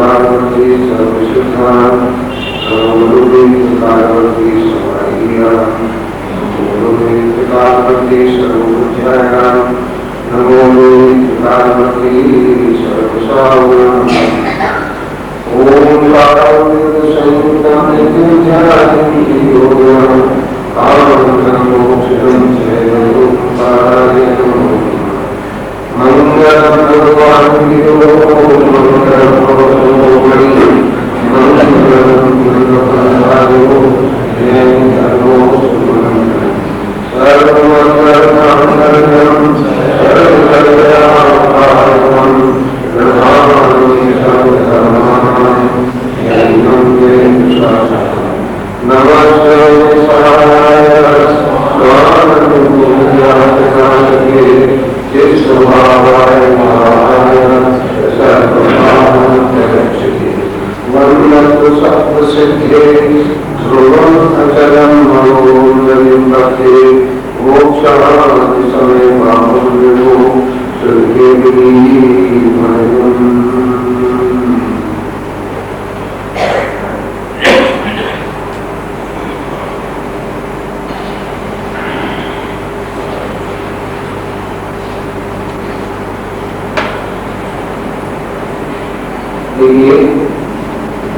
पार्वती सर्वशुद्धा पार्वती सर्वैया पार्वती सर्वोध्याया नमो पार्वती सर्वसावना ओम पार्वती संयुक्तम मंगलम भगवान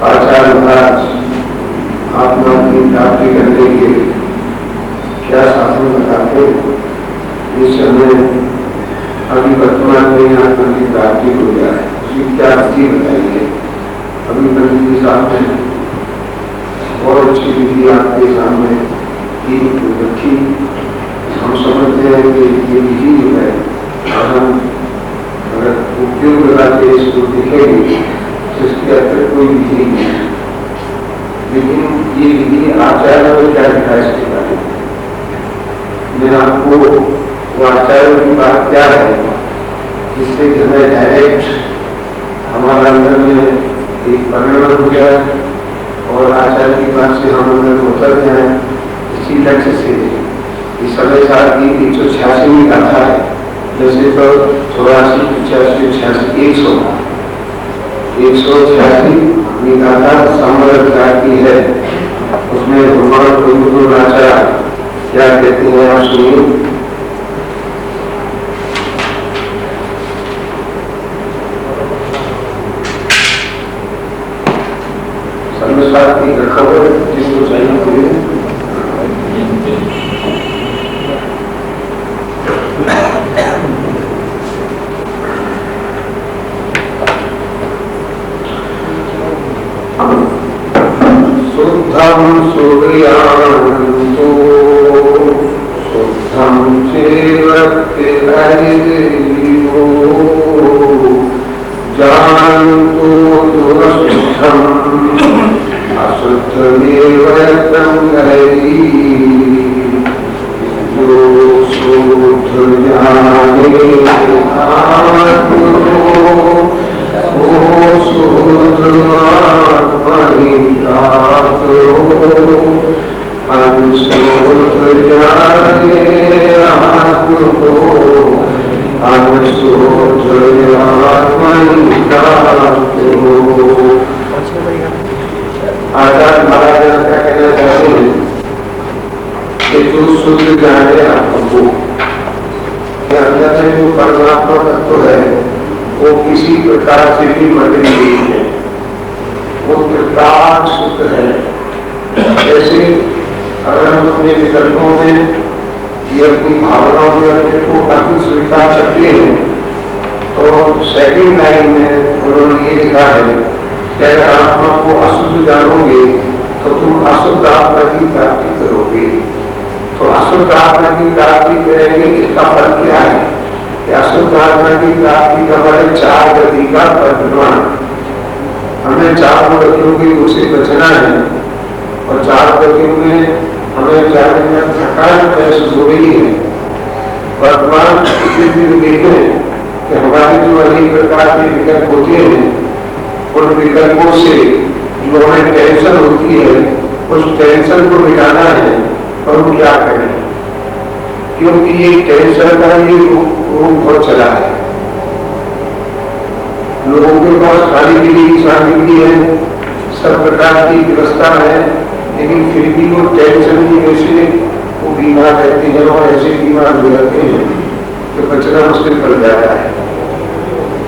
आचार्य महाराज आत्मा की प्राप्ति करने के क्या साधन बताते। इस समय अभी वर्तमान में आत्मा की प्राप्ति हो जाए उसकी क्या विधि बताइए। अभी पंडित जी साहब ने बहुत अच्छी विधि आपके सामने की रखी। हम समझते हैं कि ये विधि जो है हम अगर उपयोग लगा के इसको दिखेगी इसके अंदर कोई विधि नहीं है। लेकिन ये विधि आचार्य को क्या दिखा इसके बारे में मैं आपको वो आचार्य की बात क्या है जिससे जो है डायरेक्ट हमारे अंदर में एक परिवर्तन हो जाए और आचार्य की बात से हम अंदर उतर जाए। इसी लक्ष्य से इस समय साल की 186वीं गाथा है। जैसे तो 84, 85, 86, 186 गाथा समर्थ की है। उसमें भगवान गुरुनाचार्य क्या कहते हैं आप सुनिए। सर्वसात्विक की खबर जिसको चाहिए शुद्धम सूर्यानंतो शुद्धम चेवो जानतो दुरशुद्धम अशुद्धमेव संगहि जो शुद्ध जाने आत्मनो ओ शुद्ध आचार्य महाराज का कहना चाहते हैं कि जो शुद्ध जाने आपको अंदर में जो परमात्मा तत्व है वो किसी प्रकार से भी मदद नहीं है। वो प्रकाश शुद्ध है। जैसे अगर हम अपने विकल्पों में या अपनी भावनाओं में अपने को काफी स्वीकार करते हैं तो सेकंड लाइन में उन्होंने ये लिखा है कि अगर आत्मा को अशुद्ध जानोगे तो तुम अशुद्ध आत्मा की प्राप्ति करोगे। तो अशुद्ध आत्मा की प्राप्ति करेंगे इसका फल क्या है कि अशुद्ध आत्मा की प्राप्ति का फल 4 गति का परिमाण। हमें 4 गतियों की उसे बचना है और 4 गतियों में हमें जाने में थकान महसूस हो रही है। वर्तमान स्थिति में देखें कि हमारी जो अनेक प्रकार के विकल्प होते हैं उन विकल्पों से जो हमें टेंशन होती है उस टेंशन को मिटाना है और हम क्या करें क्योंकि ये टेंशन का ये रूप बहुत चला है। लोगों के पास खाने के लिए सामग्री है, सब प्रकार की व्यवस्था है, लेकिन फिर भी वो टेंशन की वजह से वो बीमार रहते हैं और ऐसे बीमार हो जाते हैं कि बचना मुश्किल पड़ जाता है।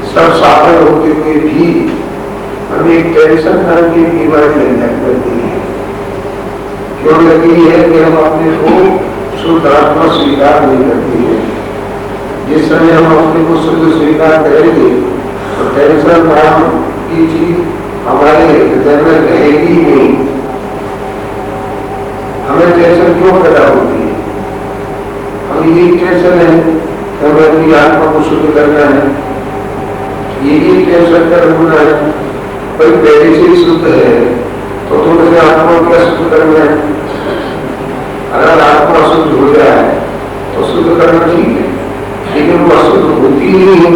सब साधन होते हुए भी हमें एक टेंशन नाम की बीमारी लग जाती है। क्यों लगी है कि हम अपने को शुद्ध आत्मा स्वीकार नहीं करते हैं। जिस समय हम अपने को शुद्ध स्वीकार करेंगे तो टेंशन नाम की चीज हमारे हृदय में रहेगी नहीं। हमें टेंशन क्यों पैदा होती है? हम ये टेंशन है कि हमें अपनी आत्मा को शुद्ध करना है, यही टेंशन का होना है। भाई पहले से ही शुद्ध है तो तुमने आत्मा क्या शुद्ध करना है? अगर आत्मा शुद्ध हो जाए तो शुद्ध करना ठीक है, लेकिन वो अशुद्ध होती नहीं है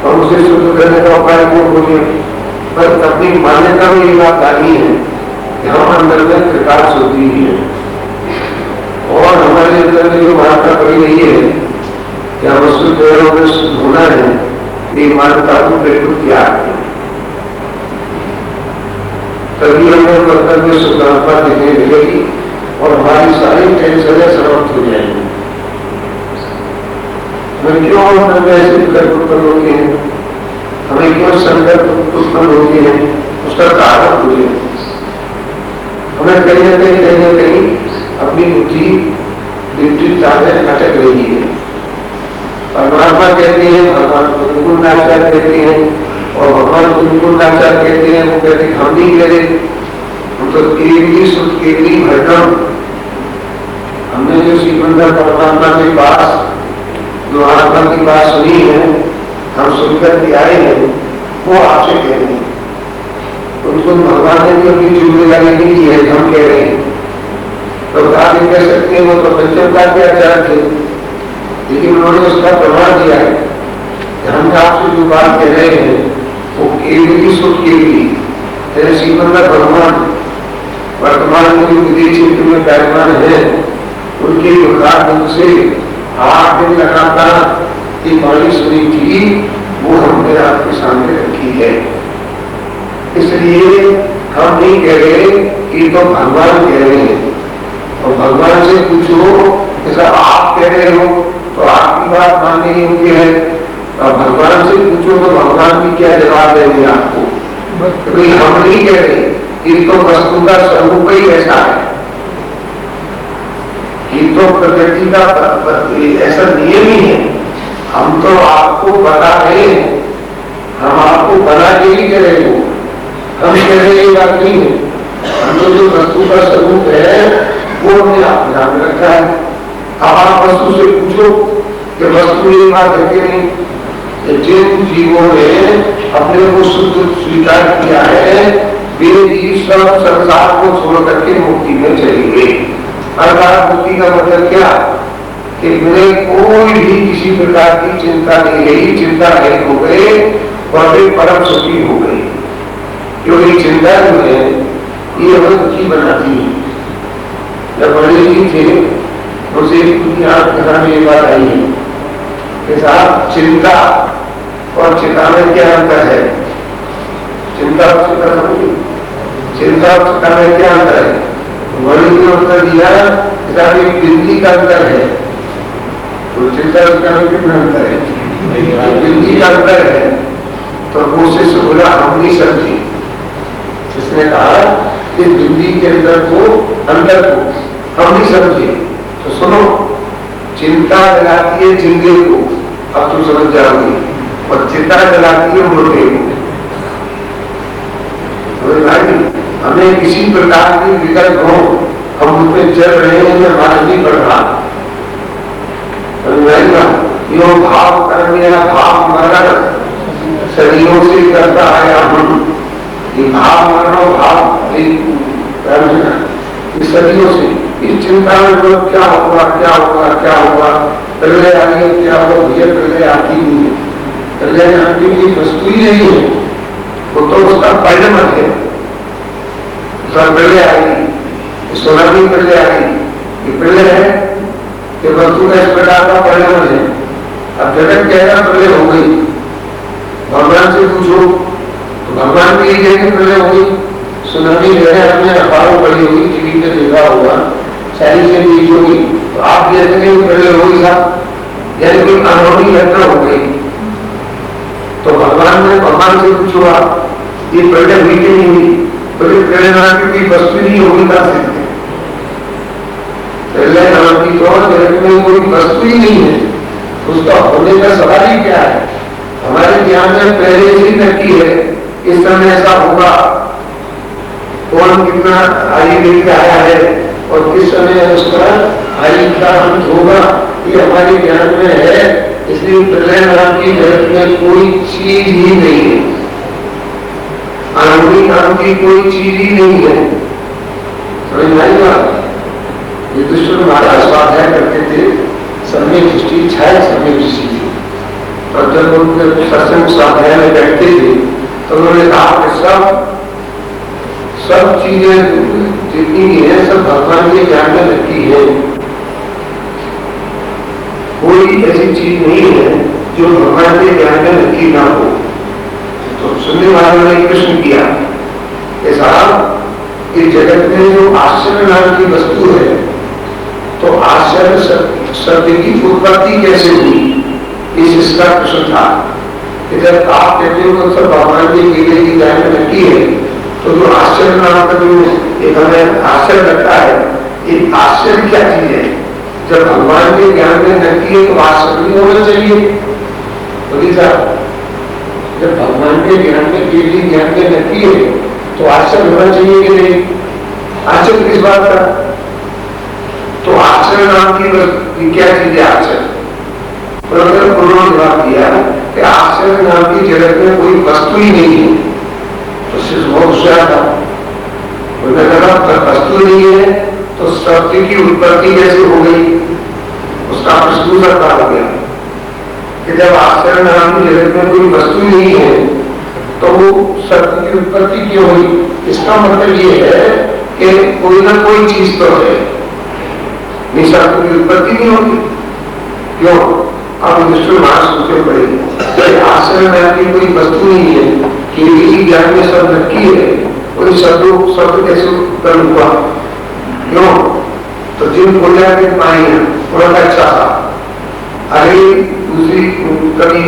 तो हम उसे शुद्ध करने का उपाय क्यों खोजे? पर अपनी मान्यता में ये बात आ गई है कि हम अंदर में प्रकाश होती है और हमारे अंदर में जो मान्यता पड़ी रही है कि हम शुद्ध होना है, ये मान्यता को बिल्कुल त्याग है। तभी हमें कर्तव्य में शुद्धात्मा दिखने लगेगी और हमारी सारी टेंशनें समाप्त हो जाएंगी। हमें क्यों ऐसे विकल्प उत्पन्न होते हैं, हमें क्यों संकल्प उत्पन्न होते हैं, उसका कारण मुझे हमें कहीं न कहीं अपनी बुद्धि विपरीतता में अटक रही है। परमात्मा कहते हैं, भगवान को बिल्कुल नाचार कहते हैं और भगवान को बिल्कुल नाचार कहते हैं। वो कहते हैं हम नहीं कह रहे, हम तो केवली शुद्ध केवली भरकम। हमने जो श्रीमंदर परमात्मा के पास जो आत्मा की बात सुनी है, हम सुनकर के आए हैं, वो आपसे कह रहे हैं। उनको भगवान ने भी अपनी जिम्मेदारी नहीं दी है, हम कह रहे हैं। तो आप कह सकते हैं वो तो पंचमता के आचार्य थे, लेकिन उन्होंने उसका प्रमाण दिया है कि हम आपसे जो बात कह रहे हैं वो केवली शुद्ध केवली जैसे श्रीमंदर भगवान वर्तमान में जो विदेश क्षेत्र में विराजमान है, उनके युगार्थ से 8 दिन लगातार एक वाणी सुनी थी, वो हमने आपके सामने रखी है। इसलिए हम नहीं कह रहे कि तो भगवान कह रहे हैं, और भगवान से पूछो जैसा आप कह रहे हो तो आपकी बात मानने योग्य है, और भगवान से पूछो तो भगवान भी क्या जवाब देंगे आपको? क्योंकि हम नहीं कह रहे, ये तो वस्तु का स्वरूप ही ऐसा है, ये तो प्रकृति का ऐसा नियम ही है। हम तो आपको बता रहे हैं, हम आपको बना के ही कह रहे हो, हम कह रहे ये बात नहीं है। हम तो जो वस्तु का स्वरूप है वो हमने आप ध्यान रखा है। अब आप वस्तु से पूछो कि वस्तु ये बात है कि नहीं, जिन जीवों ने अपने को शुद्ध स्वीकार किया है वे भी सब संसार को छोड़ करके मुक्ति में चली गई। अर्थात मुक्ति का मतलब क्या कि मेरे कोई भी किसी प्रकार की चिंता नहीं रही, चिंता नहीं हो गए और वे परम सुखी हो गई। क्योंकि चिंता जो है ये हमें दुखी बनाती है। जब बड़े जी थे उसे ये बात आई है कि साहब चिंता और चिंता में क्या अंतर है? चिंता और चिंता समझिए, चिंता और चिंता में क्या अंतर है? बड़ी ने उत्तर दिया एक बिंदी का अंतर है, तो चिंता में कितना अंतर है? बिंदी का अंतर है। तो कोशिश बोला हम नहीं समझे, जिसने कहा कि बिंदी के अंदर को अंदर को हम नहीं समझे। तो सुनो, चिंता जलाती है जिंदे को, अब तुम समझ जाओगे, और चिंता जलाती है मुर्दे को। हमें किसी प्रकार की विकल्प हो, हम उसमें चल रहे हैं, हमें मालूम नहीं पड़ रहा। यो भाव कर्म या भाव मरण शरीरों से करता आया हम, ये भाव मरण भाव सदियों से इस चिंता में लोग क्या होगा क्या होगा क्या होगा, प्रलय आ गई क्या होगा, भैया प्रलय आती नहीं है, प्रलय आती की वस्तु ही नहीं है, वो तो उसका परिणाम है। प्रलय आएगी, सुनामी प्रलय आएगी, ये प्रलय है कि वस्तु का इस प्रकार का परिणाम है। अब जगत कह रहा प्रलय हो गई, भगवान से पूछो तो भगवान भी यही कहेंगे पहले होगी सुनामी जो है हमने अखबारों पढ़ी होगी, टीवी पे देखा होगा, शायद से भी होगी, तो आप भी ऐसे नहीं पहले होगी साहब, यानी कोई अनहोनी घटना हो गई तो भगवान से पूछो आप ये पहले हुई कि नहीं हुई, पहले प्रेरणा की कोई वस्तु नहीं होगी कहा से पहले नाम की तो जगत में कोई वस्तु ही नहीं है, उसका होने का सवाल ही क्या है। हमारे ज्ञान में पहले से ही नक्की है इस समय ऐसा होगा, कौन कितना आयु लेके आया है और किस समय उसका आयु का अंत होगा, ये हमारे ज्ञान में है। इसलिए प्रलय नाम की जगत में कोई चीज ही नहीं है, अनादि नाम की कोई चीज ही नहीं है। समझ में आई बात? युधिष्ठिर महाराज स्वाध्याय करते थे, समय दृष्टि छाया समय दृष्टि थी, और जब उनके सत्संग स्वाध्याय में बैठते थे तो उन्होंने कहा कि सब चीजें जितनी भी है सब भगवान के ज्ञान में रखी है, कोई ऐसी चीज नहीं है जो भगवान के ज्ञान में रखी ना हो। तो सुनने वालों ने प्रश्न किया कि साहब इस जगत में जो आश्चर्य नाम की वस्तु है तो आश्चर्य शब्द की उत्पत्ति कैसे हुई, इसका प्रश्न था। जब आप कहते हो तो सब भगवान के ज्ञान में रखी है तो जो आश्चर्य नाम का जो एक हमें आश्चर्य लगता है, ये आश्चर्य क्या चीज है? जब भगवान के ज्ञान में नक्की है तो आश्चर्य नहीं होना चाहिए। बोली साहब जब भगवान के ज्ञान में केवल ज्ञान में नक्की है तो आश्चर्य होना चाहिए कि नहीं? आश्चर्य किस बात का? तो आश्चर्य नाम की क्या चीज है आश्चर्य? उन्होंने जवाब दिया कि आश्चर्य नाम की जगत में कोई वस्तु ही नहीं है। तो शिष्य बहुत होशियार था, उन्होंने कहा वस्तु नहीं है तो शब्द की उत्पत्ति कैसे हो गई? उसका प्रश्न दूसरा हो गया कि जब आश्चर्य नाम की जगत में कोई वस्तु नहीं है तो वो शब्द की उत्पत्ति क्यों हुई? इसका मतलब ये है कि कोई ना कोई चीज तो है, शब्द की उत्पत्ति नहीं होगी। क्यों? अब युधिष्ठिर महाराज सोचते पड़ेगी, आश्चर्य नाम की कोई वस्तु नहीं है, केवल ज्ञान में शब्द नक्की है, कोई शब्द कैसे उत्पन्न हुआ? क्यों? तो जिन बोलिया के पाए उनका अच्छा था, अरे दूसरी कभी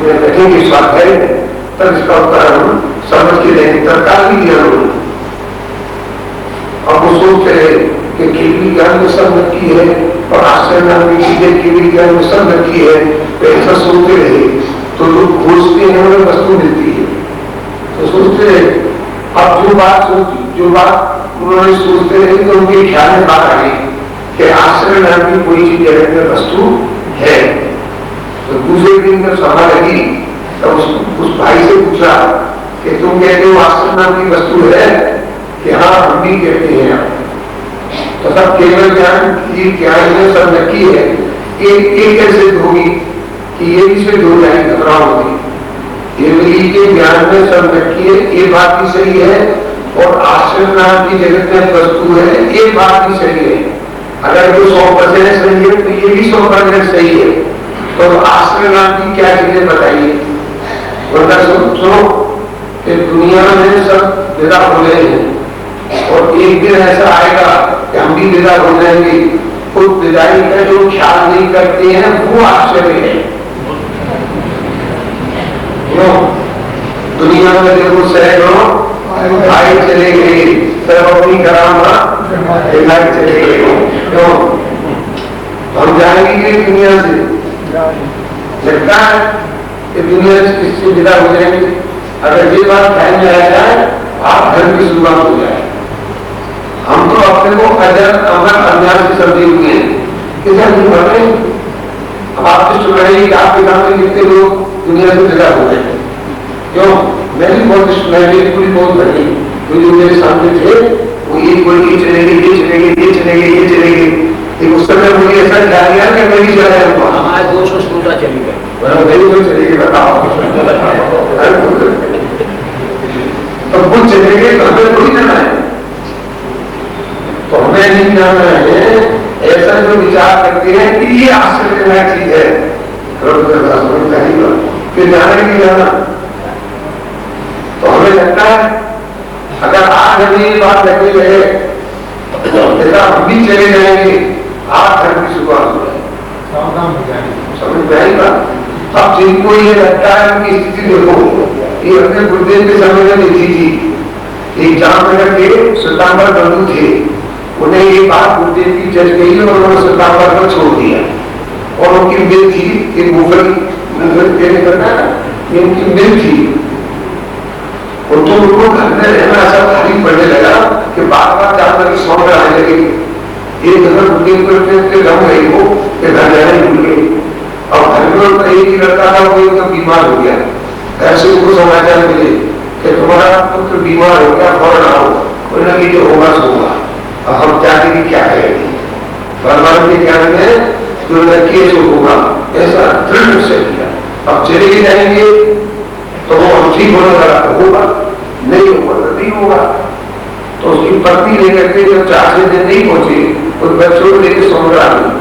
बैठेंगे स्वाध्याय तब इसका उत्तर हम समझ के देंगे, तत्काल भी दिया लोग। अब वो सोच रहे कि केवल ज्ञान में सब नक्की है और आश्चर्य नाम की चीजें केवल ज्ञान में सब नक्की है, तो ऐसा सोचते रहे तो लोग खोजते हैं उन्हें वस्तु मिलती है। तो सोचते रहे, अब जो बात उन्होंने सोचते रहे तो उनके ख्याल में बात आ गई कि आश्चर्य नाम की कोई चीज जगत में वस्तु है। तो दूसरे दिन जब सभा लगी तब उस भाई से पूछा कि तुम कहते हो आश्चर्य नाम की वस्तु है? कि हाँ हम भी कहते हैं। तो सब केवल ज्ञान में सब नक्की है, एक कैसे होगी कि ये भी से दो लाइन घबरा होगी। केवली के ज्ञान में सब नक्की है, ये बात भी सही है, और आश्चर्य नाम की जगत में वस्तु है, ये बात भी सही है। अगर वो 100% सही है तो ये भी 100% सही है। तो आश्चर्य नाम की क्या चीजें बताइए? वरना सुनो कि दुनिया में सब विदा हो गए हैं और एक दिन ऐसा आएगा कि हम भी विदा हो जाएंगे। उस विदाई का जो ख्याल नहीं करते हैं वो आश्चर्य है। क्यों? दुनिया में देखो सैकड़ों भाई चले गए, सब अपनी करामात दिखाई चले गए। क्यों? हम जाएंगे कि दुनिया से? लगता है कि दुनिया से किससे विदा हो जाएंगे। अगर ये बात ध्यान में आ जाए आप घर की शुरुआत हो जाए। हम तो अपने को अजर अमर अज्ञान से समझे हुए हैं, अब आप तो सुन रहे हैं कि आपके सामने कितने लोग दुनिया से विदा हो गए। क्यों? मैंने पूरी बहुत घटी, जो मेरे सामने थे वो ये चलेगी। उस समय मुझे ऐसा ख्याल गया कि मैं भी चला जाऊंगा। हमारे 200 स्कूटर चली गए, बताओ तो कुछ चलेंगे तो हमें कोई जाना है, तो हमें नहीं जाना है। ऐसा जो विचार करते हैं कि ये आश्चर्यजनक चीज है, फिर जाना ही नहीं जाना। आज जब ये बात लगी रहे ऐसा हम भी चले जाएंगे, आज धर्म की शुरुआत हो जाएगी, सावधान हो जाएंगे, समझ में आएगा। अब जिनको ये लगता है उनकी स्थिति देखो, ये अपने गुरुदेव के समय में देखी थी। एक जामनगर के सुल्तानपुर बंधु थे, उन्हें ये बात गुरुदेव की जज गई और उन्होंने सुल्तानपुर को छोड़ दिया। और उनकी मिल थी एक मुगल देने करना, ये उनकी मिल थी। और तो उनको घर में रहना ऐसा भारी पड़ने लगा कि बार बार जामनगर की सौंप आने लगे। एक घर गुरुदेव को रम गई हो कि घर जाने भूल गए। और घर में उनका एक ही लड़का था, वो एकदम बीमार हो गया। ऐसे उनको समाचार मिले कि तुम्हारा पुत्र बीमार हो गया, फौरन आओ। उन्होंने कि जो होगा सो होगा, अब हम जाके भी क्या करेंगे, भगवान के ज्ञान में जो लड़की जो होगा ऐसा दृढ़ निश्चय किया। अब चले ही जाएंगे तो वो हम ठीक होने वाला होगा, नहीं होगा तो नहीं होगा। तो उसकी पत्नी लेकर के जब 4 दिन नहीं पहुंचे तो बच्चों को लेकर समुद्र आ गई।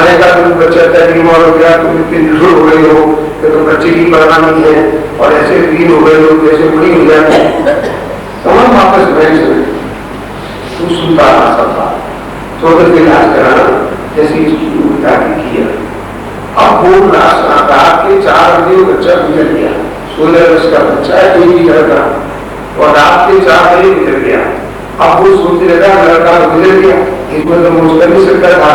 आने का तुम बच्चा बीमार हो गया, तुम इतने निठुर हो गए हो कि तुम बच्चे की परवाह नहीं है और ऐसे वीर हो गए हो, जैसे बुरी हो जाए। तमाम वापस बैंक से तू सुनता रहा सब था, तो अगर इलाज कराना जैसे किया। अब वो रात के 4 बजे बच्चा गुजर गया, 16 वर्ष का बच्चा है, कोई भी लड़का, और रात के 4 बजे गुजर गया। अब वो सोचने लगा लड़का गुजर गया, इसमें तो मुझ कर नहीं सकता था,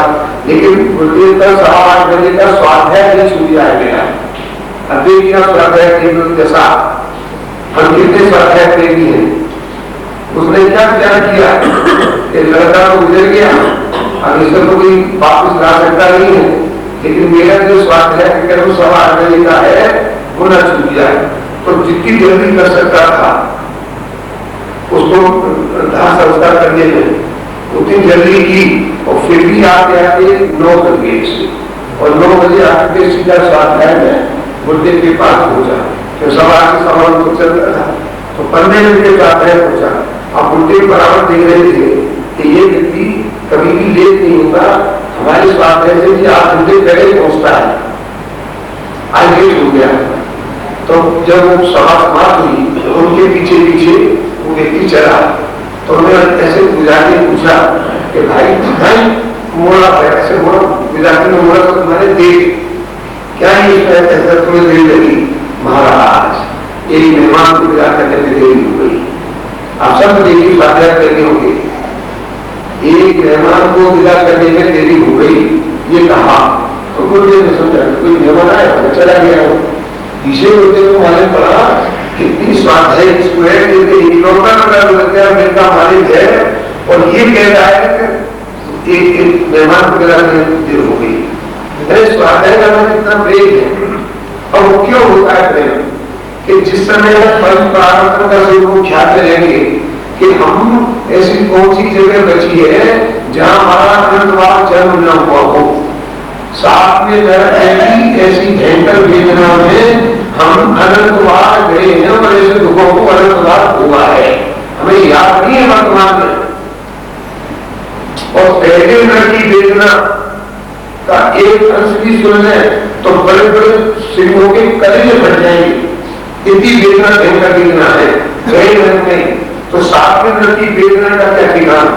लेकिन गुरुदेव का 8:15 बजे का स्वाध्याय नहीं छूट जाए मेरा। अब देखिए स्वाध्याय केंद्र जैसा हम कितने स्वाध्याय प्रेमी हैं। उसने क्या विचार किया कि लड़का तो गुजर गया, अब इसे तो कोई वापस ला सकता नहीं है, लेकिन मेरा जो स्वाध्याय केंद्र 8:15 बजे का है वो ना छूट जाए। तो जितनी जल्दी कर सकता था उसको दाह संस्कार करने में उतनी जल्दी की, और फिर भी आते आते 9 बजे और 9 बजे आके सीधा स्वाध्याय में गुरुदेव के पास पहुंचा। तो सवाल के सवाल तो चलता था, तो 15 मिनट के स्वाध्याय पहुंचा। अब गुरुदेव बराबर देख रहे थे कि ये व्यक्ति कभी भी लेट नहीं होता, हमारे स्वाध्याय से भी 8 घंटे पहले पहुंचता है, आज लेट हो गया। तो जब वो सभा समाप्त हुई तो उनके पीछे पीछे वो व्यक्ति चला। तो उन्होंने ऐसे गुजराती पूछा कि भाई मोड़ा ऐसे मोड़ा, गुजराती में मोड़ा तो मैंने देख क्या ये ऐसा तुम्हें देर लगी? महाराज एक मेहमान को विदा करने में देरी हो गई। आप सब देखिए स्वाध्याय करने होंगे, एक मेहमान को विदा करने में देरी हो गई, ये कहा तो गुरुदेव ने समझा कोई मेहमान आया मैं चला गया हूँ। पीछे गुरुदेव को मालूम पड़ा कितनी स्वाध्याय मिलता मालिक है, और ये कह रहा है कि एक मेहमान को विदा करने में देर हो गई। स्वाध्याय करना कितना प्रेम है, और वो क्यों होता है प्रेम कि जिस समय परंपरा का स्वरूप ख्याल करेंगे कि हम ऐसी कौन सी जगह बची है जहां हमारा अनंतवाद जन्म न हुआ हो। साथ में ऐसी भयंकर वेदना में हम अनंतवाद गए हैं और ऐसे दुखों को अनंतवाद हुआ है, हमें याद नहीं है वर्तमान में। और पहले की वेदना का एक अंश भी सुनने तो बड़े बड़े सिंहों के कलेजे फट जाएंगे, इतनी वेदना भयंकर वेदना है। गए नहीं तो 7वें नर की वेदना का क्या ठिकाना?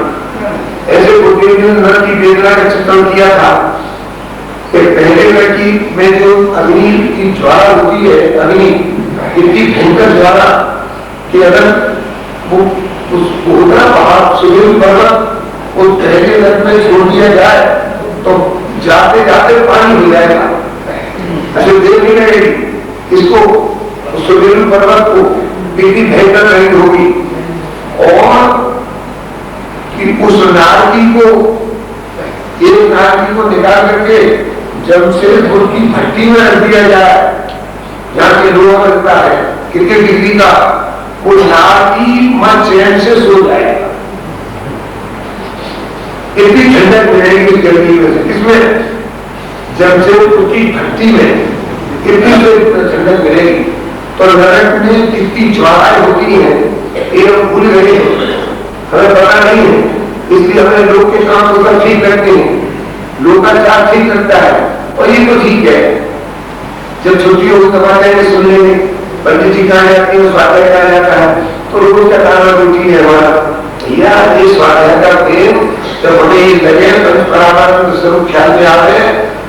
ऐसे गुरुदेव ने नर की वेदना का चित्रण किया था कि पहले लड़की में जो अग्नि की ज्वाला होती है, अग्नि इतनी भयंकर ज्वाला कि अगर वो उतना पहाड़ सुदूर पर्वत उस पहले लड़ में छोड़ दिया जाए तो जाते जाते पानी हो जाएगा, ऐसे देर नहीं लगेगी। इसको सुदूर पर्वत को कितनी भयंकर नहीं होगी, और कि उस नारकी को एक नारकी को निकाल करके जमशेदपुर की भट्टी में रख दिया जाए, जहाँ के लोहा लगता है कितने डिग्री का, वो नारकी मन चैन से सो जाएगा। इतनी ठंडक मिलेगी गर्मी में से, किसमें? जमशेदपुर की भट्टी में कितनी ठंडक मिलेगी। तो नरक में कितनी ज्वालाएं होती है ये हम भूल गए, हमें पता नहीं है, इसलिए हमें लोग के काम को ठीक करते हैं, लोकाचार ठीक करता है, और ये तो ठीक है। जब छुट्टियों को समाचार सुनने में पंडित जी कहा जाते हैं, स्वागत कहा जाता है, तो रोज का खाना रोटी है हमारा। भैया ये स्वाध्याय का प्रेम जब हमें ये लगे परमानंद स्वरूप ख्याल में आवे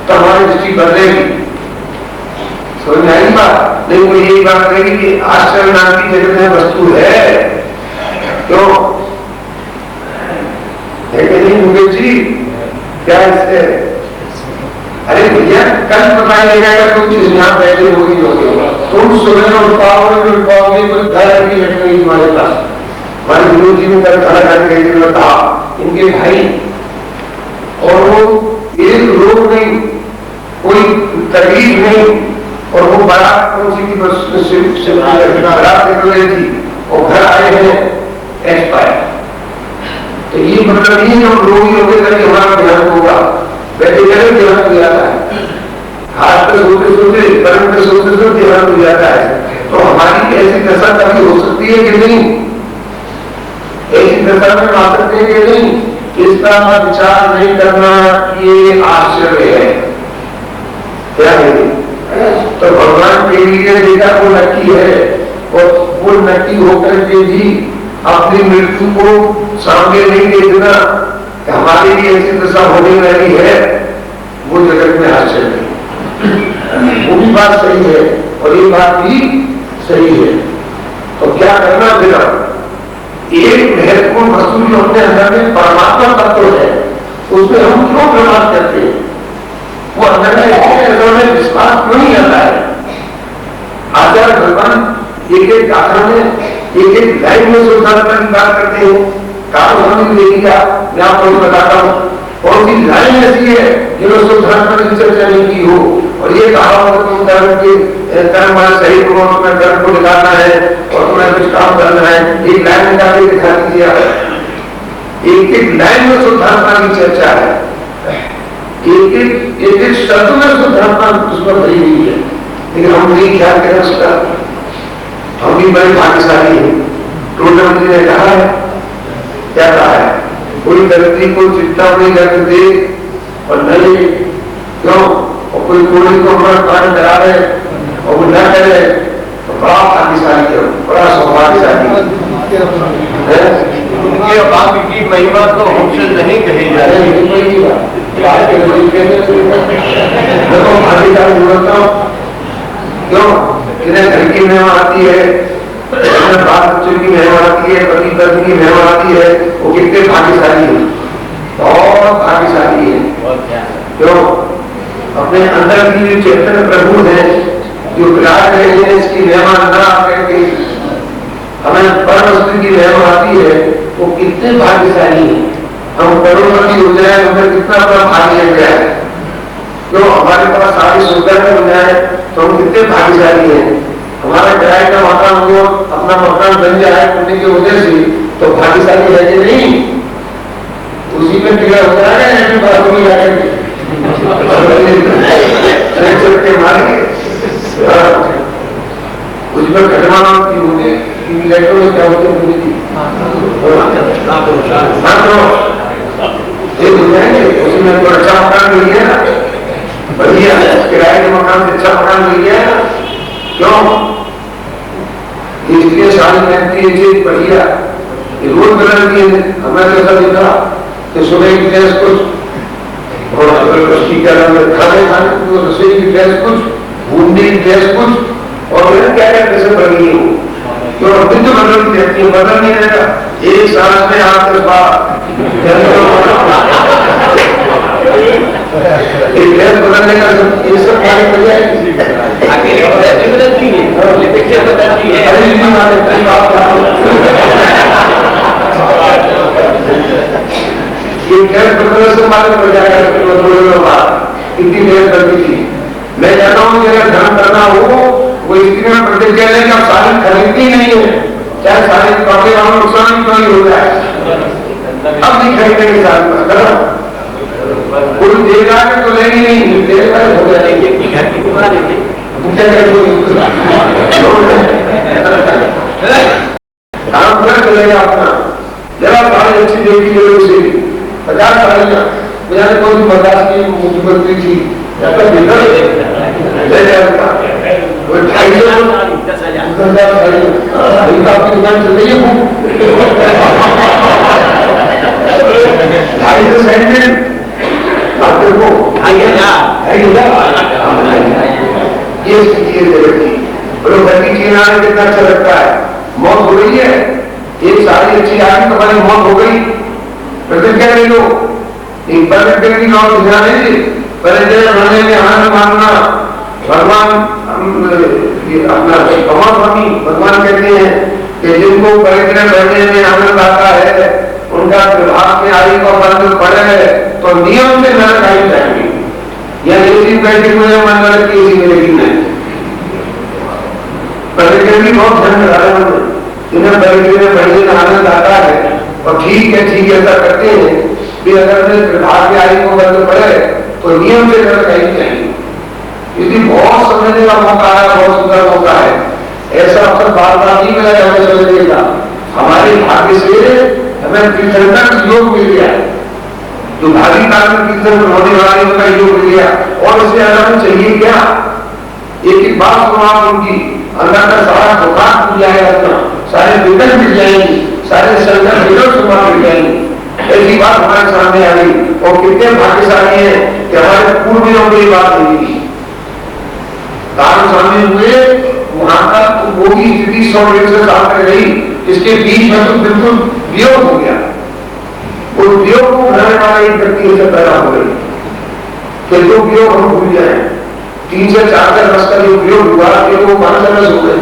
तो हमारी दृष्टि बदलेगी। समझ में आई बात? नहीं वो यही बात करेगी कि आश्रम नाम की जगत में वस्तु है, क्यों है कि नहीं मुकेश जी? क्या इससे? अरे भैया कल पता लगेगा कोई चीज यहाँ बैठे होगी जो तुम सुबह उठ पाओगे कोई घर की लट नहीं तुम्हारे पास। हमारे गुरु जी ने कल खड़ा करके कहा इनके भाई, और वो एक रोग नहीं, कोई तकलीफ नहीं, और वो बारात कौन सी थी, बारात निकल रही थी और घर आए हैं एक्सपायर। तो ये मतलब नहीं हम रोगी होंगे करके हमारा ध्यान होगा, बैठे बैठे ध्यान हो जाता है, हाथ पे सोते सोते कर्म पे सोते सोते ध्यान हो जाता है। तो हमारी ऐसी दशा कभी हो सकती है कि नहीं? ऐसी दशा में आ सकते हैं कि नहीं? इसका विचार नहीं करना ये आश्चर्य है। क्या है? तो भगवान के लिए देखा वो नक्की है, और वो नक्की होकर के भी अपनी मृत्यु को सामने नहीं देखना, हमारे लिए ऐसी दशा होने वाली है, वो जगत में आश्चर्य है। वो भी बात सही है और ये बात भी सही है। तो क्या करना फिर? एक महत्वपूर्ण वस्तु जो अपने अंदर में परमात्मा तत्व है, उसमें हम क्यों प्रमाण करते हैं? वो अंदर में विश्वास क्यों नहीं आता है? आचार्य भगवान एक एक गाथा में एक एक लाइन में शुद्धात्मा की बात करते हैं। कारण समझ देखिएगा, मैं आपको बताता हूँ कौन सी लाइन ऐसी है जिन्होंने शुद्धात्मा की चर्चा नहीं की हो, और ये कहा हो तुम कर्म के कर्म वाले शरीर को तुम्हें कर्म को निकालना है और तुम्हें कुछ काम करना है, एक लाइन निकाल के दिखा दीजिए। एक एक लाइन में शुद्धात्मा की चर्चा है, एक एक शब्द में शुद्धात्मा उस पर भरी हुई है, लेकिन हम नहीं ख्याल करें उसका। हम भी बड़े भाग्यशाली हैं। टोटल जी ने कहा है, क्या कहा है? कोई व्यक्ति को चिंता नहीं करने दे और नहीं, क्यों? और कोई कोई को काम करा रहे और वो न करे तो बड़ा भाग्यशाली है, बड़ा सौभाग्यशाली है। उनके बाप की महिमा तो हमसे नहीं कही जा रही। भाग्यशाली बोलता हूँ, क्यों? कितने घर की महिमा आती है, बाल बच्चों की महिमा आती है, पति पत्नी की महिमा आती है, वो कितने भाग्यशाली है, बहुत भाग्यशाली है। क्यों? अपने अंदर की जो चैतन्य प्रभु है जो विराट रहे हैं, इसकी महिमा न करके हमें परम वस्तु की महिमा आती है, वो कितने भाग्यशाली है। हम करोड़पति हो जाए तो फिर कितना बड़ा भाग्य लग गया है। क्यों? हमारे पास सारी सुविधा हो जाए तो हम कितने भाग्यशाली हैं। हमारा किराए का मकान हो, अपना मकान बन जाए पुण्य की वजह से, तो भाग्यशाली है कि नहीं? उसी में टिका हो जाएगा ऐसी बातों में जाकर मारेंगे उसमें घटना की होते लेटरों में क्या होते उसमें तो अच्छा मकान मिल गया ना, बढ़िया किराए के मकान से अच्छा मकान मिल गया ना। क्यों? इसलिए सारी मेहनती चीज बढ़िया ये रोज बदलती है। हमें तो ऐसा दिखा कि सुबह की गैस कुछ और उसकी क्या खाने खाने रसोई की गैस कुछ, बूंदी की गैस कुछ, और क्या क्या कैसे बन गई हो। तो दिन तो बदलती रहती है, बदल नहीं रहेगा। एक सांस में आप 10 बार गैस बदलने का ये सब कार्य कर जाएगी। ये गैस बदलने से मालूम पड़ जाएगा थोड़े दिनों बाद कितनी गैस बदली थी। मैं जानता हूँ कि अगर धर्म करना हो वो स्थिति में प्रतिज्ञा लें कि आप सारी खरीदती नहीं है, चाहे सारे कपड़े वालों नुकसान क्यों नहीं हो जाए, अब नहीं खरीदेंगे साल में। कोई देगा तो लेंगे नहीं, देगा हो जाएंगे घर की बुला देंगे। काम कर चलेगा अपना, जरा सारी अच्छी देखी जरूर से 50 साल का मेरा कोई बर्दाश्त की मुख्यमंत्री थी वो 10,000 आपकी दुकान चल रही है 250 सेंट आप देखो ये स्थिति है जगत की। बोलो गति चीना में कितना अच्छा लगता है। मौत हो गई है, एक सारी अच्छी आदमी तुम्हारी मौत हो गई, प्रतिज्ञा ले लो, एक प्रतिज्ञा की नौ ध्यान है, परिचय बनने में आनंद मानना। भगवान अपना स्वामी भगवान कहते हैं कि जिनको परिचय बनने में आनंद आता है उनका विभाग में आयु का बंध पड़े तो नियम से नरक आई जाएंगे, या ऐसी बैठे हुए मन नरक की ऐसी मिलेगी नहीं। परिचय भी बहुत धन इन्हें परिचय में बढ़ने में आनंद आता है और ठीक है ऐसा करते हैं कि अगर विभाग में आयु को बंध पड़े तो नियम से नरक आई जाएंगे। इसलिए बहुत समझने का मौका है, बहुत सुंदर मौका है। ऐसा अवसर बार बार नहीं मिला हमें समझने का। हमारे भाग्य से हमें तीर्थंकर योग मिल गया, जो भावी काल में तीर्थंकर होने वाले उनका योग मिल गया, और इससे अलग चाहिए क्या। एक एक बात सुनो आप उनकी, अंदर का सारा दुकान मिल जाएगा, सारे विकल्प मिल जाएंगे, सारे संघर्ष विकल्प सुना मिल जाएंगे। ऐसी बात हमारे सामने आ गई और कितने भाग्यशाली है कि हमारे पूर्वजों को ये बात मिली। सामने हुए वहां का वो भी स्थिति 100 साल में रही, इसके बीच में तो बिल्कुल वियोग हो गया। उस वियोग को बनाने वाला एक व्यक्ति से पैदा हो गई कि जो वियोग हम भूल जाए। 3 से 4 वर्ष का जो वियोग हुआ वो 5 वर्ष हो गए,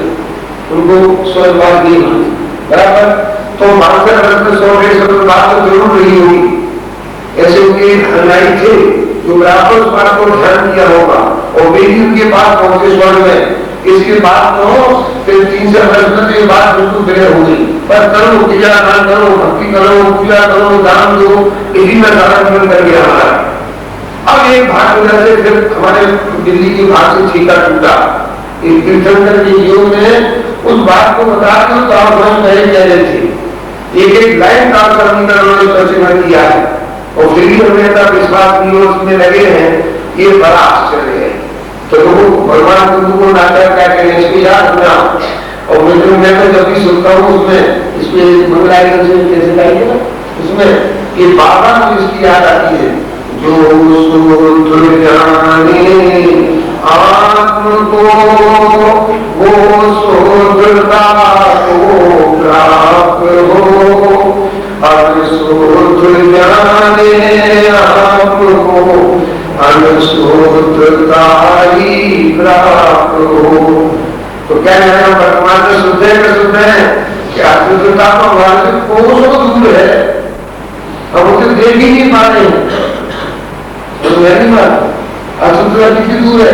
उनको स्वर्गवास नहीं बराबर। तो 5 वर्ष में 100-150 बात तो जरूर रही होगी। ऐसे उनके अनुयायी थे जो बराबर उस बात को ध्यान किया होगा और वे भी उनके पास पहुंचे स्वर्ग में। इसके बाद तो फिर 3 से वर्ष में ये बात बिल्कुल बेहतर हो गई। पर करो पूजा दान करो, भक्ति करो, पूजा करो, दान दो, इसी में सारा जीवन कर गया हमारा। अब एक भाग वजह से फिर हमारे दिल्ली की भाग से छीका टूटा। एक तीर्थंकर के योग में उस बात को बता के तो आप पहले कह रहे थे, एक लाइन काम करने का उन्होंने परिचय किया है और फिर भी हमें विश्वास नहीं उसमें लगे हैं, ये बड़ा आश्चर्य है। तो भगवान बुद्ध को नाटक क्या करें इसको याद रखना। और मैं तो जब भी सुनता हूँ उसमें इसमें मंगलाई कैसे गाइए ना, उसमें ये बाबा को इसकी याद आती है, जो सूत्र जाने आत्म को वो सूत्रता को प्राप्त हो, अनसूत्र जाने आत्म को अनसूत्रता ही प्राप्त हो। तो क्या कहना वर्तमान में शुद्ध है कि अशुद्धता तो हमारे से कोसों दूर है, हम उसे देख ही नहीं पा रहे हैं। अशुद्धता कितनी दूर है,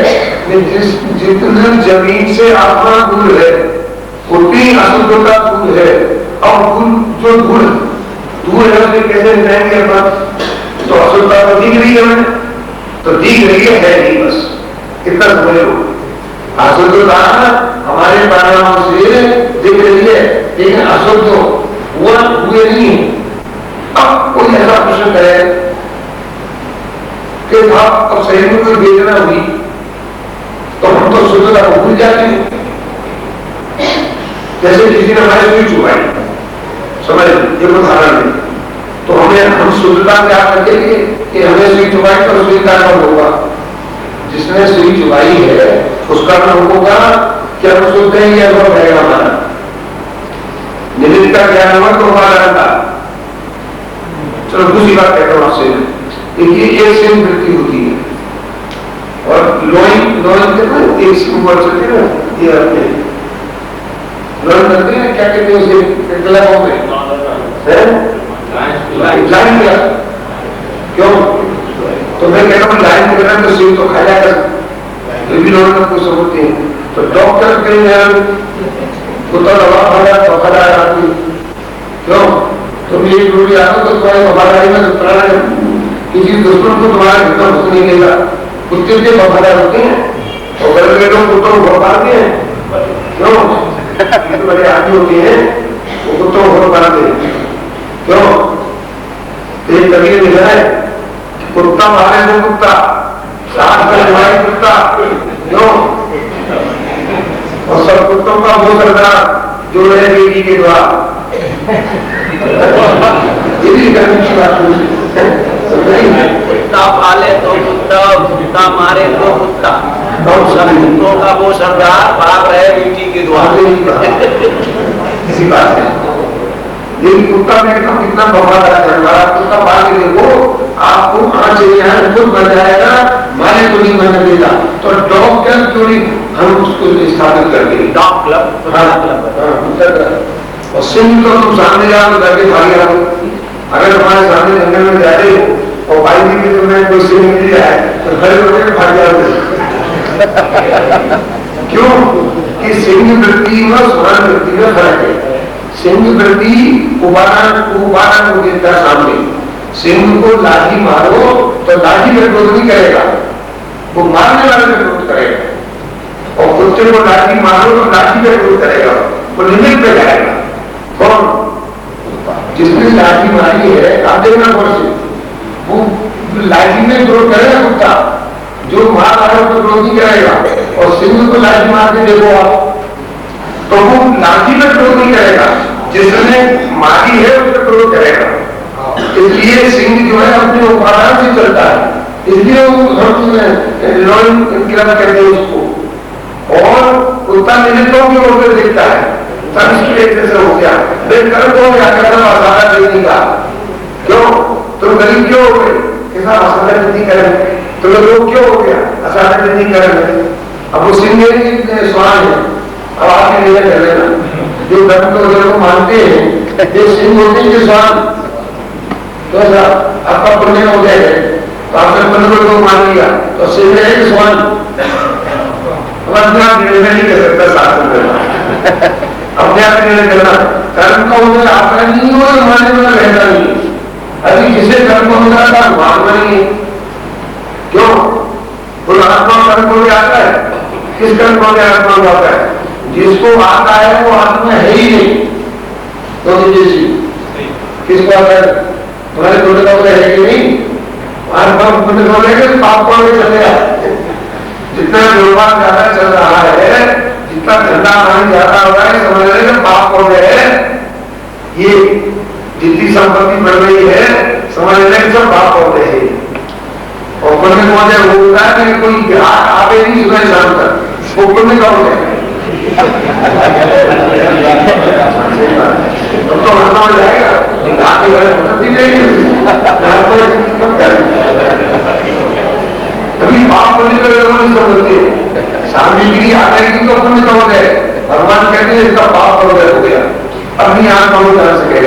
जितने जमीन से आत्मा दूर है उतनी अशुद्धता दूर है। और जो दूर है उसे कैसे मिटाएंगे अपन? तो अशुद्धता तो दिख रही है हमें, तो दिख रही है नहीं, बस इतना समझ लो। अशुद्धता हमारे परिणामों से दिख रही है लेकिन अशुद्ध हुए नहीं। अब कोई ऐसा प्रश्न करे कि अब शरीर में कोई वेदना हुई तो हम तो शुद्धता को भूल जाते हैं। जैसे किसी ने हमारे सुई चुभाई, समझ ये उदाहरण है, तो हम शुद्धता में आप रखेंगे कि हमें सुई चुभाई तो सुई का अनुभव होगा। जिसने सुई चुभाई है उसका अनुभव होगा कि हम शुद्ध हैं, यह अनुभव रहेगा हमारा। निमित्त का ज्ञान हुआ तो हमारा था। चलो दूसरी बात कहता हूं आपसे, देखिए एक सेम वृत्ति होती है और लोइंग एक ऊपर चलते ना, ये अपने लोइंग करते हैं, क्या कहते हैं उसे क्लब में लाइन किया क्यों? तो मैं कहता हूँ लाइन करना तो सिर तो खाया कर, फिर भी लोगों को सबूत नहीं। तो डॉक्टर के तो दवा खाया तो खाया आदमी क्यों? तुम एक रोटी आते तो तुम्हारे वफादारी में किसी दुश्मन को तुम्हारा घटना घुस नहीं देगा। कुत्ते के वफादार होते हैं और बड़े बड़े लोग कुत्तों को पालते हैं क्यों? बड़े आदमी होते हैं वो कुत्तों को पालते हैं क्यों? एक कभी लिखा है कुत्ता मारे तो कुत्ता, साथ में हमारी कुत्ता क्यों? और सब कुत्तों का वो सरदार जो है बेटी के द्वारा कुत्ता पाले तो कुत्ता, कुत्ता मारे तो कुत्ता, सब कुत्तों का वो सरदार भाग रहे बेटी के द्वारा। इसी बात है। लेकिन कुत्ता में कितना वफादार है, कुत्ता पाल के देखो, आपको कहाँ चाहिए है खुद बन जाएगा, मारे को नहीं बनने देगा। तो डॉग क्लब क्यों नहीं हम उसको स्थापित कर देंगे? Dog club. और सिंह तो तुम सामने जाओ करके भाग जाओ। अगर तुम्हारे सामने जंगल में जा रहे हो और बाइक में तुम्हें कोई सिंह मिल जाए तो खड़े होकर भाग जाओ। क्यों कि सिंह वृत्ति में स्वर्ण वृत्ति में फर्क है। सिंह वृत्ति उबारा को देता सामने। सिंह को लाठी मारो तो लाठी में विरोध नहीं करेगा, वो मारने वाले में विरोध करेगा। और कुत्ते को लाठी मारो तो लाठी में विरोध करेगा, वो लिमिट पे जाएगा। कौन? जिसने लाठी मारी है, आप देखना कौन से वो लाठी में विरोध करेगा कुत्ता, जो मार रहा है तो विरोध नहीं करेगा। और सिंह को लाठी मार के देखो आप, तो वो लाठी में विरोध नहीं करेगा, जिसने मारी है उसका विरोध करेगा। इसलिए सिंह जो है अपने उपादान से चलता है, इसलिए वो हम लॉयन इनकलाब कहते हैं उसको। और कुत्ता मिनटों की ओर से देखता है, हो गया कर्म हो गया, कर्म आसाना नहीं का। क्यों तुम गरीब क्यों हो गए? किसा आसाना नहीं करें, तुम लोग क्यों हो गया? आसाना नहीं करें। अब वो सिंह सवाल है, अब आपके लिए कर लेना जो धर्म को मानते हैं, जो सिंह होते हैं सवाल तो आपका पुण्य हो जाएगा, तो आपने पुण्य को मान लिया तो सिंह है कि सवाल निर्णय नहीं कर सकता शासन करना, अपने आप निर्णय करना। कर्म का उधर आपका नहीं हो, मानने वाला रहता नहीं। अभी जिसे कर्म होता था मानना नहीं है। क्यों? वो आत्मा कर्म हो आता है। किस कर्म हो आत्मा को आता है? जिसको आता है वो आत्मा है ही नहीं। तो किसको आता है? तुम्हारे पुण्य का उदय है कि नहीं? आत्मा पुण्य का उदय पाप को चलेगा। जितना व्यवहार ज्यादा चल रहा है, जितना धंधा पानी ज्यादा हो रहा है, समझ रहे पाप हो गए। ये जितनी संपत्ति बढ़ रही है, समझ रहे सब पाप हो गए। और पुण्य का उदय होता है कि कोई ग्राहक आवे नहीं सुबह शाम तक, वो पुण्य का उदय तो हो जाएगा। तभी पाप पुण्य का नहीं समझते। सामने आ जाएगी तो पुण्य का उदय। भगवान कहते हैं इसका पाप उदय हो गया, अपनी आत्मा को जान सके,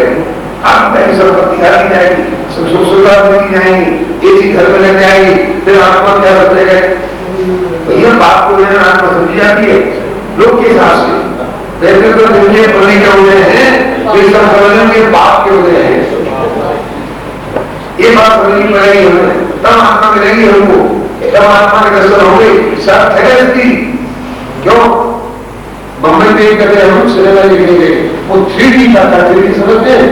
आत्मा की संपत्ति आती जाएगी, सुविधा मिलती जाएंगी, एक ही घर में लग जाएगी, फिर आत्मा क्या बदले गए। तो यह पाप को लेना आत्मा समझी जाती है लोग के हिसाब से। वैसे तो दुनिया पुण्य के उदय है, के पाप के उदय है। ये बात समझनी पड़ेगी हमें, तब आत्मा मिलेगी हमको, तब आत्मा के दर्शन हो गई। सब थी क्यों? बम्बई में कहते हम सिनेमा देखने गए, वो 3D था, 3D समझते हैं?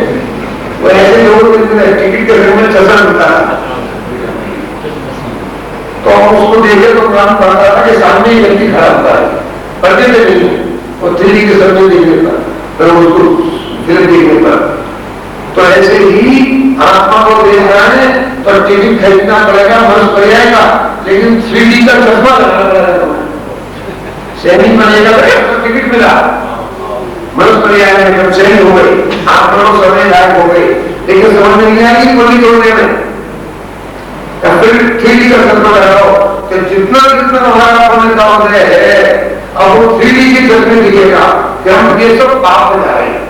वो ऐसे लोग टिकट के घर में चश्मा मिलता था, तो उसको देखे तो काम पड़ता था कि सामने ही व्यक्ति खड़ा होता है, पर्दे में नहीं, वो 3D के सामने देखने पर, फिर उसको फिल्म देखने पर। तो ऐसे ही आत्मा को देखना है तो टिकट खरीदना पड़ेगा, मन पड़ जाएगा, लेकिन 3D का चश्मा लगाना पड़ेगा। सैनिक बनेगा तो टिकट मिला, मन पड़ जाएगा, जब सैनिक हो गई, आत्मा समय लायक हो गई, लेकिन समझ नहीं आएगी बोली जोड़ने में। फिर 3D का चश्मा लगाओ तो जितना जितना हमारा पुण्य का उदय है, अब वो 3D के चश्मे दिखेगा कि हम ये सब पाप में जा रहे हैं।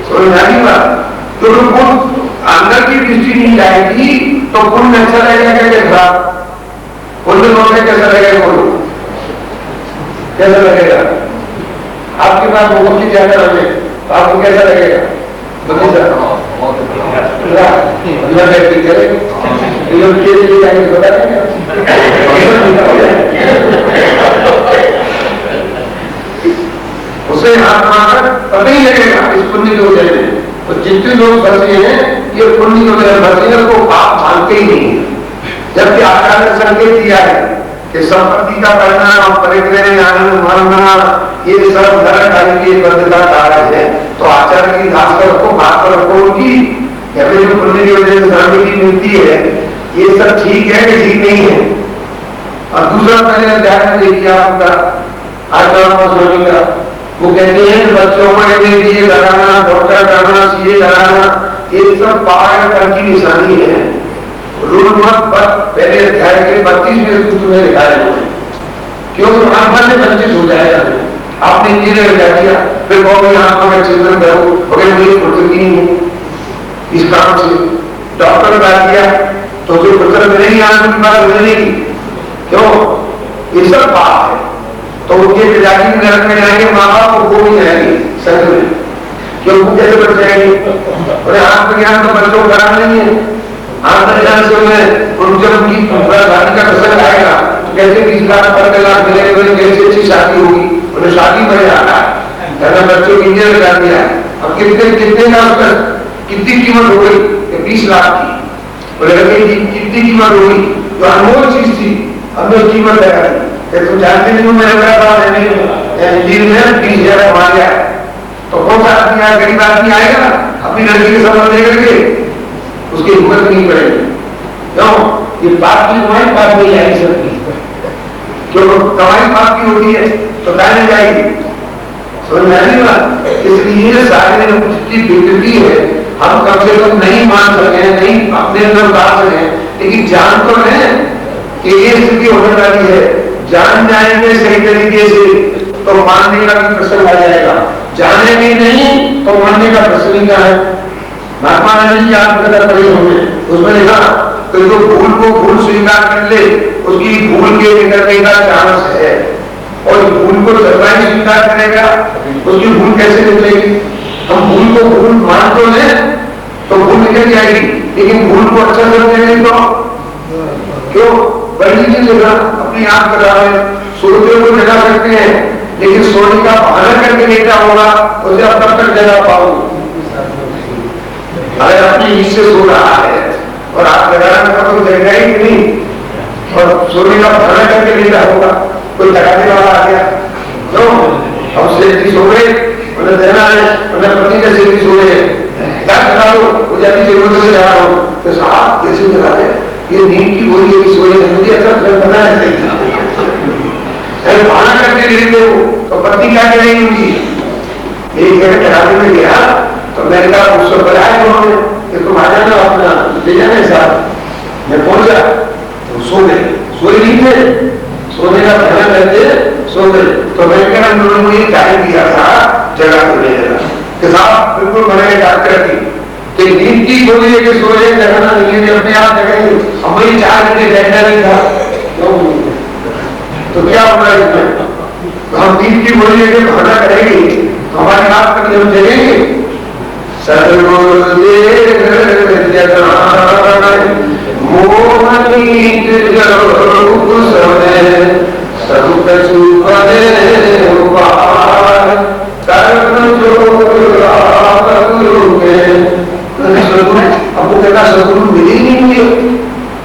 समझ बात? तो वो अंदर की दृष्टि नहीं जाएगी तो पुण्य अच्छा लगेगा क्या खराब? पुण्य होने कैसा लगेगा? बोलो कैसा लगेगा? आपके पास वो की ज्यादा रहे तो आपको कैसा लगेगा? अल्लाह कहती करे उसे हाथ मारकर पता ही लगेगा इस पुण्य के उदय में। तो जितने लोग फंसे हैं ये पुण्य के उदय फंसे हैं, को आप मानते ही नहीं। जबकि आचार्य ने संकेत दिया है कि संपत्ति का परिणाम परिग्रह आनंद मरण ये सब धर्म कार्य की बद्धता कारक है। तो आचार्य की घास पर रखो, बात पर रखो उनकी जो पुण्य की वजह से धर्म की मिलती है, ये सब ठीक है कि ठीक नहीं है। और दूसरा मैंने ध्यान में देखिए आपका आचार्य वो कहते हैं बच्चों को ये लगाना, डॉक्टर करना, सीए कराना, ये सब पागल की निशानी है। रूल पहले अध्याय के 32वें सूत्र में लिखा है क्योंकि आंखों में बंचित हो जाएगा। आपने इंजीनियर लगा दिया, फिर कहोगे आंखों में चिंतन करो, अगर मुझे प्रकृति नहीं है इस काम से। डॉक्टर लगा दिया तो जो पुत्र मिलेगी आंख की बात मिलेगी, क्यों? ये सब बात है। तो उनके पिताजी नरक में जाएंगे, माँ बाप को वो नहीं जाएंगे संग में, क्यों? वो कैसे बच जाएंगे? और आत्म ज्ञान तो बच्चों को करा नहीं है। आत्मज्ञान से उनकी शादी का प्रसंग आएगा तो कैसे 20 लाख 15 लाख मिलेंगे, कैसे अच्छी शादी होगी, उन्हें शादी में जाना है, बच्चों की इंजीनियर लगा दिया। अब कितने का उसका कितनी कीमत हो गई? 20 लाख की। बोले कितनी कीमत हो गई? जो अनमोल चीज थी हमने कीमत लगा दी। तुम जानते नहीं, मैंने इंजीनियर 20,000 कमा गया, तो कौन सा आदमी आया? गरीब आदमी आएगा अपनी लड़की के संबंध लेकर के, उसकी हिम्मत नहीं पड़ेगी। क्यों? ये बात की कमाई बात नहीं आएगी सबकी, क्यों? कमाई बात की होती है तो कहने जाएगी, समझ में नहीं बात। इसलिए सारे जितनी विकृति है हम कम से कम नहीं मान सके, नहीं अपने अंदर उतार सके, लेकिन जान तो है कि ये स्थिति होने वाली है। जान जाएंगे सही तरीके से तो मानने का भी प्रश्न आ जाएगा, जानेंगे नहीं तो मानने का प्रश्न ही क्या है। महात्मा गांधी जी आत्मकथा पढ़े होंगे, उसमें लिखा कि जो भूल को भूल स्वीकार कर ले उसकी भूल के निकलने का चांस है, और भूल को सच्चाई स्वीकार करेगा उसकी भूल कैसे निकलेगी? हम भूल को भूल मान तो ले तो भूल निकल जाएगी, लेकिन भूल को अच्छा समझेंगे तो क्यों? बड़ी चीज जगह अपनी आंख बता रहे, सोते को जगा सकते हैं, लेकिन सोने का बहाना करके लेटा होगा उसे अब तब तक जगा पाओगे। अगर अपनी हिस्से सो रहा है और आप लगाना तो जगह ही नहीं, और सोने का बहाना करके लेटा होगा, कोई लगाने वाला आ गया तो अब सेठी सो गए, उन्हें देना है, उन्हें पति का सेठी सो गए, क्या करा दो, वो जाती जरूरत से जा रहा हूँ तो साहब कैसे करा दे, ये नींद की बोली है कि सोए मुझे अच्छा पता है बहाना करके लेते हो तो पत्नी क्या करेगी उनकी? एक जगह कराने में गया तो मैंने कहा उसको बताया उन्होंने कि तुम आ जाना अपना ले जाना साथ। मैं पहुंचा तो सो गए, सोए नहीं थे, सोने का बहाना करके सो गए। तो मैंने कहा उन्होंने मुझे टाइम दिया था जगह को ले जाना कि साहब बिल्कुल मैंने डॉक्टर की कि नींद की गोली है कि सोए जगना नहीं है, अपने आप जगह हमें 4 घंटे बैठना नहीं था तो क्या होगा इसमें? तो हम नींद की गोली है कि बहाना करेंगे तो हमारे आप करके हम जगेंगे। हमको कहना सदगुरु मिले ही नहीं मुझे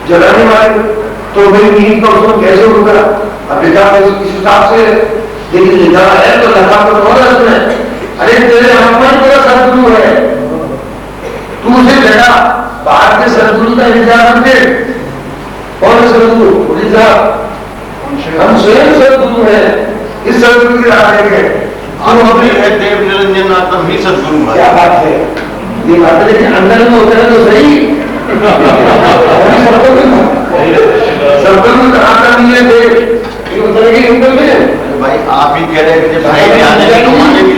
जलाने वाले, तो मेरी नींद का उसको कैसे होगा? अब लिखा इस हिसाब से, लेकिन लिखा है तो लगा तो बहुत में, अरे तेरे हनुमान तेरा सदगुरु है, तू उसे जगा। बाहर के सदगुरु का इंतजार करते, कौन सदगुरु? हम स्वयं सदगुरु है, इस सदगुरु की राह देखे देव निरंजन आत्म ही सदगुरु है। क्या बात है, ये बात है, लेकिन अंदर में होता है तो सही सदगुरु कहा नहीं है देव उतरेगी ऊपर में। भाई आप ही कह रहे हैं कि भाई जाने तो मानेंगे,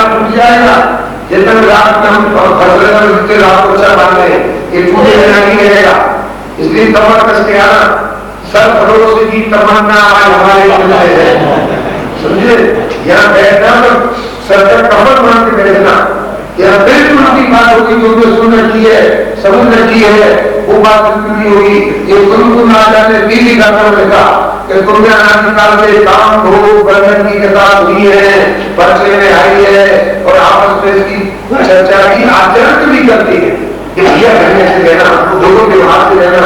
टूट जाएगा। जितना रात में हम फसले रात को अच्छा मान रहे ये टूटे नहीं रहेगा। इसलिए कमर कस के आना, सर भरोसे की तमन्ना आज हमारे समझे। यहाँ बैठना तो सर का कमर मान के बैठना, यहाँ बिल्कुल की बात होगी जो सुन रखी है, समझ रखी है, वो बात बिल्कुल नहीं होगी। ये तुमको ना जाने पीली का नाम लिखा कि तुमने अनादिकाल से काम भोग बंधन की किताब हुई है, पर्चे में आई है और आपस में इसकी चर्चा की आचरण भी करती है। कि भैया करने से देना, लोगों के हाथ से देना,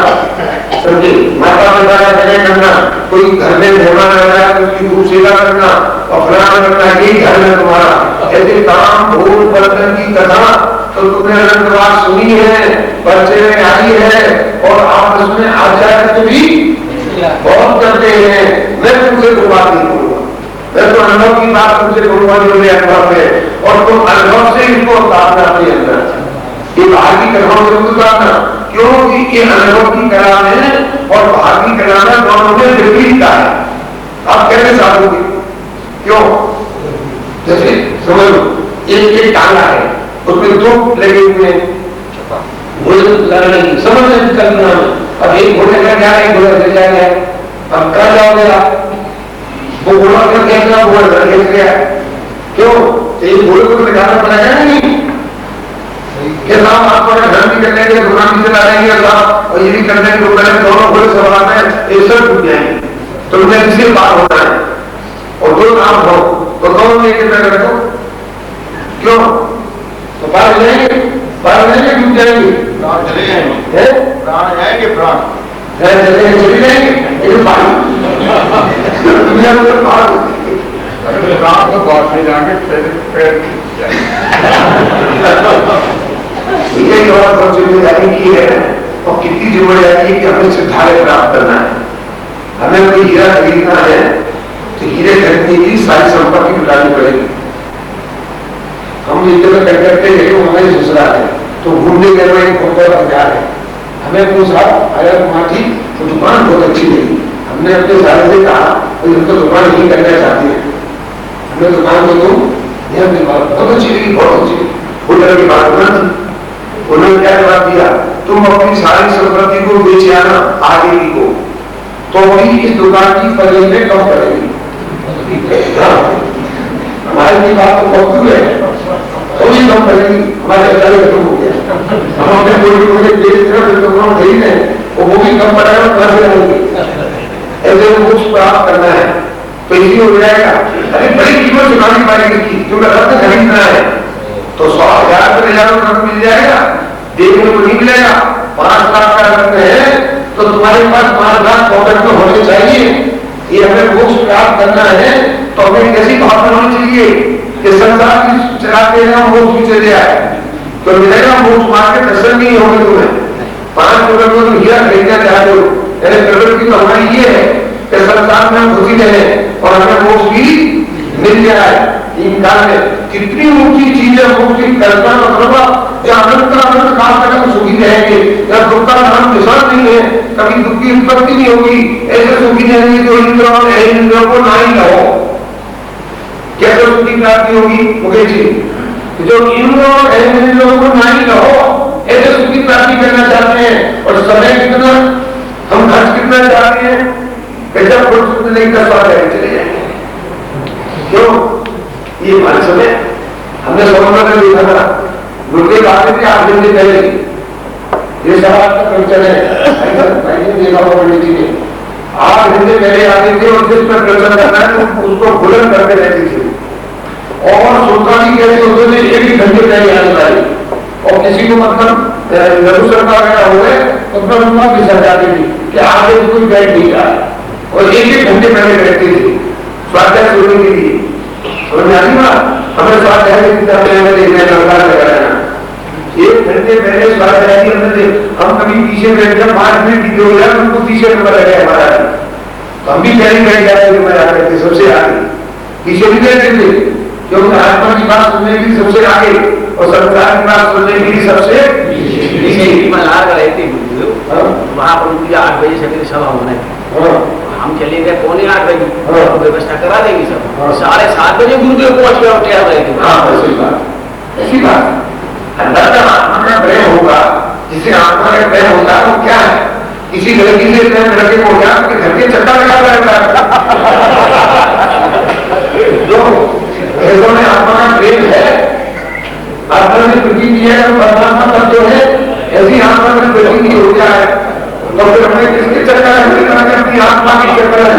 समझे, माता पिता का जगह करना, कोई घर में मेहमान आ रहा है तो उसकी खूब सेवा करना और फलाना करना, यही घर में तुम्हारा। ऐसे काम भूल बर्तन की कथा तो तुमने अनंतवास सुनी है, परिचय में आई है और आपस में आचार्य भी बहुत करते हैं। मैं तुमसे कोई बात नहीं करूंगा, मैं तो अनुभव की बात तुमसे करूंगा जो मेरे अनुभव है, और तुम अनुभव से इसको उतारना अपने अंदर, ये बाहर की कलाओं से उतारना, क्योंकि ये अनुभव की कला में और बाहर की कला में दोनों में विपरीतता है। आप कैसे साधोगे? क्यों? जैसे समझ लो एक टांगा है, उसमें दो लगे हुए घोड़े समझ करना, अब एक घोड़े का क्या है, घोड़ा गिर जाएगा, अब कहा जाओगे आप, वो घोड़ा कर कैसा घोड़ा गिर गया, क्यों? एक घोड़े को निकालना पड़ेगा नहीं कि साहब आपको घर भी कर लेंगे, दुकान भी चला लेंगे साहब, और ये भी कर लेंगे, दोनों घोड़े सवार में ये सब टूट जाएंगे, तो उन्हें किसी बात होता है और दो काम हो तो दोनों लेके पैर रखो, क्यों? तो पार जाएंगे, पार जाएंगे, डूब जाएंगे, प्राण चले जाएंगे, प्राण जाएंगे, प्राण चले जाएंगे, ये पार दुनिया में पार प्राण तो बहुत से जाएंगे, पैर यही और सब जिम्मेदारी की है और कितनी जिम्मेदारी है कि हमें सिद्धार्थ प्राप्त करना है। हमें कोई हीरा खरीदना है तो हीरे खरीदने की सारी संपत्ति जुटानी पड़ेगी। हम इधर करते हैं हमें दूसरा है तो घूमने के लिए बाजार है, हमें पूछा अरे वहां की तो दुकान बहुत अच्छी लगी, हमने अपने सारे से कहा तो दुकान नहीं करना चाहती है, हमें दुकान को तुम बहुत अच्छी लगी, बहुत अच्छी होटल की बात ना थी। उन्होंने क्या जवाब दिया, तुम अपनी सारी संपत्ति को बेच आना आगे की को, तो भी इस दुकान की फजील में कम पड़ेगी। हमारी की बात तो बहुत दूर है, तो भी कम पड़ेगी, हमारे अचाले खत्म हो गया, हम अपने कोई बेच रहे दुकान खरीद है वो भी कम पड़ेगा, पैसे रहेंगे। ऐसे मोक्ष प्राप्त करना है तो इसी हो जाएगा। अरे बड़ी कीमत चुकानी पड़ेगी, क्योंकि रत्न खरीदना है तो 100,000 रुपये रत्न मिल जाएगा, देखने को नहीं मिलेगा। 5 लाख का रत्न है तो तुम्हारे पास 5 लाख पॉकेट में होने चाहिए। ये हमें मोक्ष प्राप्त करना है तो हमें कैसी भावना होनी चाहिए कि संसार की चलाते हैं मोक्ष भी चले आए तो मिलेगा मोक्ष, मार के दर्शन नहीं होंगे तुम्हें। 5 करोड़ में तुम हीरा खरीदना चाहते हो, प्रवृत्ति तो हमारी ये है कि संसार में हम खुशी रहे और हमें मोक्ष भी मिल जाए। इनकार में कितनी ऊंची चीज है मोक्ष की कल्पना मतलब, या अनंत अनंत काल तक हम सुखी रहेंगे, या दुख का नाम निशान नहीं है, कभी दुख की उत्पत्ति नहीं होगी, ऐसे सुखी रहेंगे जो इंद्र और इंद्र को ना ही हो। कैसे सुखी प्राप्ति होगी मुकेश जी? जो इंद्र और इंद्र को ना ही हो, ऐसे सुखी प्राप्ति करना चाहते हैं और समय कितना हम खर्च कितना चाहते हैं, जब कुछ नहीं कर पाते चले जाएंगे। क्यों? ये हमारे समय हमने सोमवार में देखा था, गुरुदेव आते थे 8 दिन पहले, ये सवाल का कल्चर है, मैंने देखा हुआ पंडित जी ने 8 घंटे पहले आते थे और जिस पर कल्चर करना है उसको बुलंद करते रहते थे और सुल्तानी कैसे होते थे 1 घंटे पहले आने वाले, और किसी को मतलब लघु सरकार गया हुए तो ब्रह्मा भी सर जाती थी कि आगे कोई बैठ नहीं रहा और 1 घंटे पहले रहते थे स्वाध्याय सुनने के लिए। हमें स्वाध्याय देखना 1 घंटे पहले स्वाध्याय हम कभी पीछे बैठ कर 5 मिनट वीडियो हो जाए उनको पीछे नंबर लगे हमारा, तो हम भी पहले बैठ जाते थे सबसे आगे, पीछे भी बैठते थे क्योंकि आत्मा की बात सुनने के लिए सबसे आगे और संसार की बात सुनने के लिए सबसे वहां पर उनकी 8 बजे से सभा होना है, हम चले गए 7:45 बजे, व्यवस्था करा देंगे सब, 7:30 बजे गुरुदेव पहुंच गए और क्या रहे थे। ऐसी बात अंदर का आत्मा का प्रेम होगा, जिसे आत्मा का प्रेम होता है वो क्या है, किसी लड़की से प्रेम लड़के को क्या घर के चक्का लगा रहता जो ऐसों में आत्मा का प्रेम है, आत्मा में प्रतीति है परमात्मा का जो है, ऐसी आत्मा में प्रतीति हो जाए तो फिर हमें किसके चक्कर है, अपनी आत्मा की चक्कर है।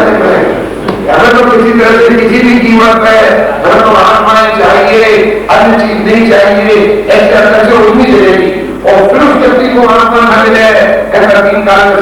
हमें तो किसी तरह से किसी भी कीमत पे हमें तो आत्माएं चाहिए, अन्य चीज नहीं चाहिए, ऐसे अंदर से उड़नी चलेगी और फिर उस व्यक्ति को आत्मा मिले ऐसा 3 कारण